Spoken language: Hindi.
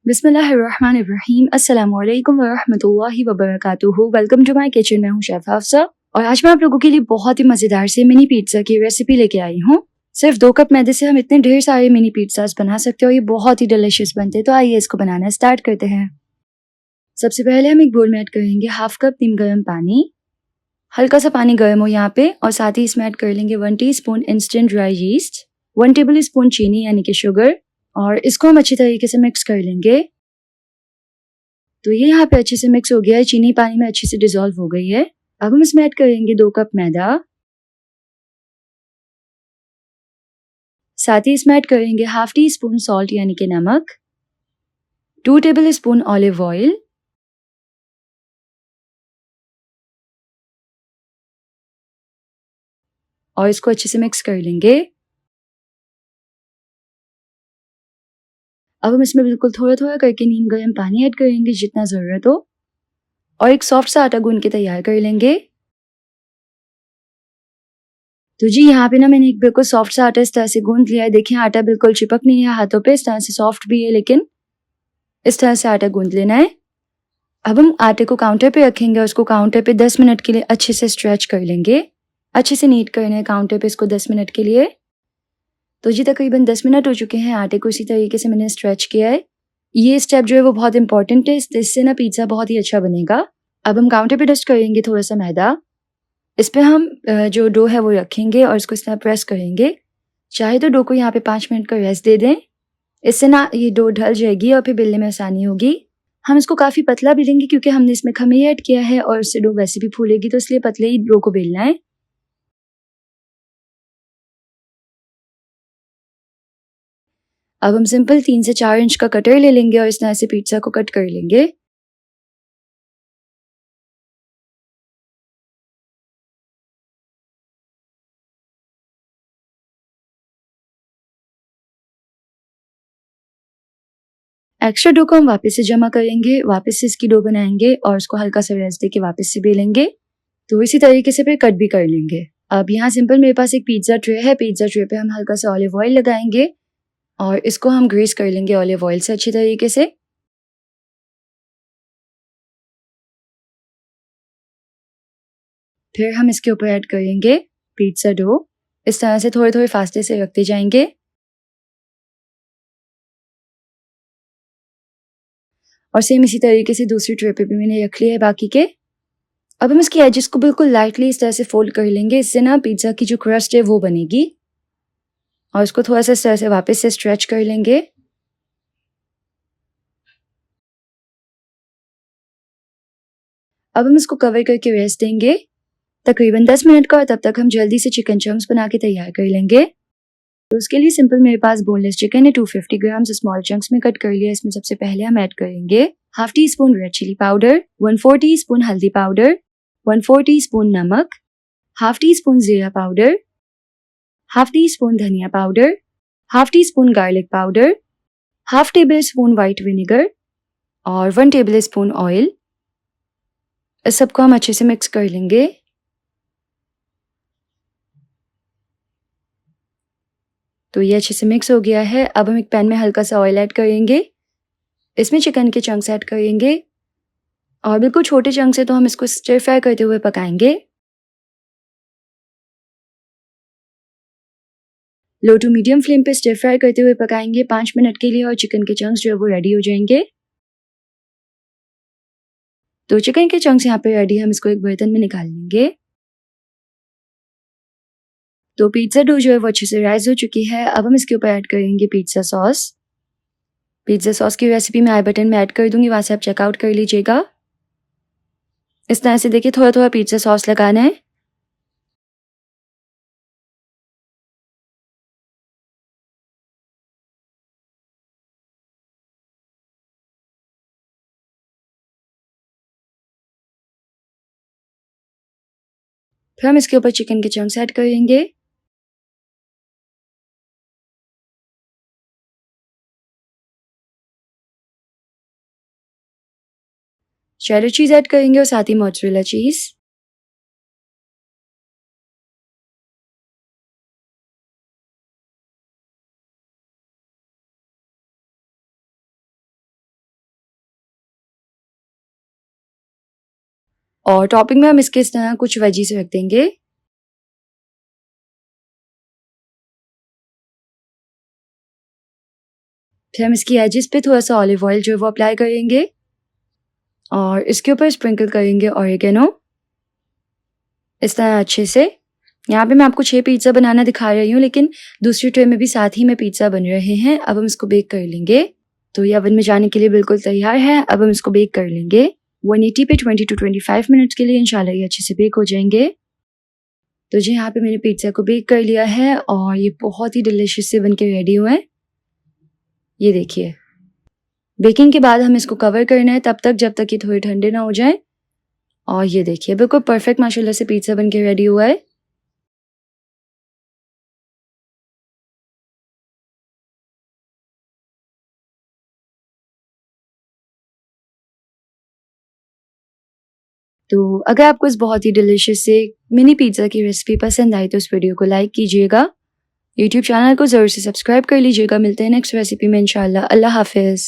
बिस्मिल्लाहिर्रहमानिर्रहीम। अस्सलामु अलैकुम वरहमतुल्लाहि वबरकातुहू। Welcome to my kitchen. मैं हूँ शेफ हफ्सा और आज मैं आप लोगों के लिए बहुत ही मज़ेदार से मिनी पिज्ज़ा की रेसिपी लेके आई हूँ। सिर्फ 2 कप मैदे से हम इतने ढेर सारे मिनी पिज्ज़ास बना सकते हो। ये बहुत ही डिलिशियस बनते हैं। तो आइए इसको बनाना स्टार्ट करते हैं। सबसे पहले हम एक बोल में ऐड करेंगे हाफ कप नीम गर्म पानी। हल्का सा पानी गर्म हो यहाँ पे और साथ ही इसमें ऐड कर लेंगे 1 teaspoon instant dry yeast, 1 table spoon चीनी यानी कि शुगर और इसको हम अच्छी तरीके से मिक्स कर लेंगे। तो ये यहाँ पे अच्छे से मिक्स हो गया है, चीनी पानी में अच्छे से डिसॉल्व हो गई है। अब हम इसमें ऐड करेंगे 2 कप मैदा, साथ ही इसमें ऐड करेंगे हाफ टी स्पून सॉल्ट यानी कि नमक, 2 टेबल स्पून ऑलिव ऑयल और इसको अच्छे से मिक्स कर लेंगे। अब हम इसमें बिल्कुल थोड़ा थोड़ा करके नीम गर्म पानी ऐड करेंगे जितना ज़रूरत हो और एक सॉफ्ट सा आटा गूंद के तैयार कर लेंगे। तो जी यहाँ पे ना मैंने एक बिल्कुल सॉफ्ट सा आटा इस तरह से गूंद लिया है। देखिए आटा बिल्कुल चिपक नहीं है हाथों पे, इस तरह से सॉफ्ट भी है, लेकिन इस तरह से आटा गूंद लेना है। अब हम आटे को काउंटर पे रखेंगे और उसको काउंटर पे 10 मिनट के लिए अच्छे से स्ट्रेच कर लेंगे। अच्छे से नीट करना है काउंटर पे इसको 10 मिनट के लिए। तो जी तकरीबन 10 मिनट हो चुके हैं। आटे को इसी तरीके से मैंने स्ट्रेच किया है। ये स्टेप जो है वो बहुत इंपॉर्टेंट है, इससे ना पिज्ज़ा बहुत ही अच्छा बनेगा। अब हम काउंटर पे डस्ट करेंगे थोड़ा सा मैदा। इस पे हम जो डो है वो रखेंगे और इसको इस तरह प्रेस करेंगे। चाहे तो डो को यहाँ पे 5 मिनट का रेस्ट दे दें, इससे ना ये डो ढल जाएगी और फिर बेलने में आसानी होगी। हम इसको काफ़ी पतला बेलेंगे क्योंकि हमने इसमें खमीर ऐड किया है और उससे डो वैसे भी फूलेगी, तो इसलिए पतले ही डो को बेलना है। अब हम सिंपल 3 से 4 इंच का कटर ले लेंगे और इस तरह से पिज्ज़ा को कट कर लेंगे। एक्स्ट्रा डो को हम वापस से जमा करेंगे, वापस से इसकी डो बनाएंगे और उसको हल्का सा रेस्ट दे के वापस से बेलेंगे। तो इसी तरीके से फिर कट भी कर लेंगे। अब यहाँ सिंपल मेरे पास एक पिज्ज़ा ट्रे है। पिज्ज़ा ट्रे पे हम हल्का सा ऑलिव ऑयल लगाएंगे और इसको हम ग्रीस कर लेंगे ऑलिव ऑयल से अच्छी तरीके से। फिर हम इसके ऊपर ऐड करेंगे पिज्ज़ा डो। इस तरह से थोड़े थोड़े फास्ते से रखते जाएंगे और सेम इसी तरीके से दूसरी ट्रे पे भी मैंने रख लिया है बाकी के। अब हम इसकी एजेस को बिल्कुल लाइटली इस तरह से फोल्ड कर लेंगे, इससे ना पिज्ज़ा की जो क्रस्ट है वो बनेगी और उसको थोड़ा सा इस तरह से वापस से स्ट्रेच कर लेंगे। अब हम इसको कवर करके रेस्ट देंगे तकरीबन 10 मिनट का और तब तक हम जल्दी से चिकन चंक्स बना के तैयार कर लेंगे। तो उसके लिए सिंपल मेरे पास बोनलेस चिकन है, 250 ग्राम स्मॉल चंक्स में कट कर लिया। इसमें सबसे पहले हम ऐड करेंगे half teaspoon red chilli powder, 1/4 teaspoon हल्दी पाउडर, 1/4 टी स्पून नमक, हाफ टी स्पून जीरा पाउडर, हाफ टी स्पून धनिया powder, half teaspoon garlic powder, half tablespoon white vinegar और 1 टेबल स्पून ऑयल। इस सबको हम अच्छे से मिक्स कर लेंगे। तो ये अच्छे से मिक्स हो गया है। अब हम एक पैन में हल्का सा ऑयल ऐड करेंगे, इसमें चिकन के चंक्स ऐड करेंगे और बिल्कुल छोटे चंक्स से तो हम इसको स्टिर फ्राई करते हुए पकाएंगे। लो टू मीडियम फ्लेम पे स्टिर फ्राई करते हुए पकाएंगे 5 मिनट के लिए और चिकन के चंक्स जो है वो रेडी हो जाएंगे। तो चिकन के चंक्स यहाँ पे रेडी है, हम इसको एक बर्तन में निकाल लेंगे। तो पिज्ज़ा डो जो है वो अच्छे से राइज हो चुकी है। अब हम इसके ऊपर ऐड करेंगे पिज्ज़ा सॉस। पिज्ज़ा सॉस की रेसिपी मैं आई बटन में ऐड कर दूंगी, वहां से आप चेकआउट कर लीजिएगा। इस तरह से देखिए थोड़ा थोड़ा पिज्ज़ा सॉस लगाना है। फिर हम इसके ऊपर चिकन के चंक्स ऐड करेंगे। शेडर चीज़ ऐड करेंगे और साथ ही मोज़रेला चीज़। और टॉपिंग में हम इसके इस तरह कुछ वेजीज रख देंगे। फिर हम इसकी एजेस पे थोड़ा सा ऑलिव ऑयल जो है वो अप्लाई करेंगे और इसके ऊपर स्प्रिंकल करेंगे ऑरिगेनो इस तरह अच्छे से। यहाँ पे मैं आपको 6 पिज़्ज़ा बनाना दिखा रही हूँ, लेकिन दूसरी ट्रे में भी साथ ही में पिज़्ज़ा बन रहे हैं। अब हम इसको बेक कर लेंगे। तो ये ओवन में जाने के लिए बिल्कुल तैयार है। अब हम इसको बेक कर लेंगे 180 पे 20 to 25 मिनट्स के लिए। इंशाल्लाह ये अच्छे से बेक हो जाएंगे। तो जी यहाँ पे मैंने पिज़्ज़ा को बेक कर लिया है और ये बहुत ही डिलिशियस से बन के रेडी हुए हैं। ये देखिए, बेकिंग के बाद हमें इसको कवर करना है तब तक जब तक ये थोड़े ठंडे ना हो जाए। और ये देखिए बिल्कुल परफेक्ट माशाल्लाह से पिज़्ज़ा बन के रेडी हुआ है। तो अगर आपको इस बहुत ही डिलिशियस से मिनी पिज़्ज़ा की रेसिपी पसंद आई तो इस वीडियो को लाइक कीजिएगा। यूट्यूब चैनल को ज़रूर से सब्सक्राइब कर लीजिएगा। मिलते हैं नेक्स्ट रेसिपी में इंशाल्लाह। अल्लाह हाफिज़।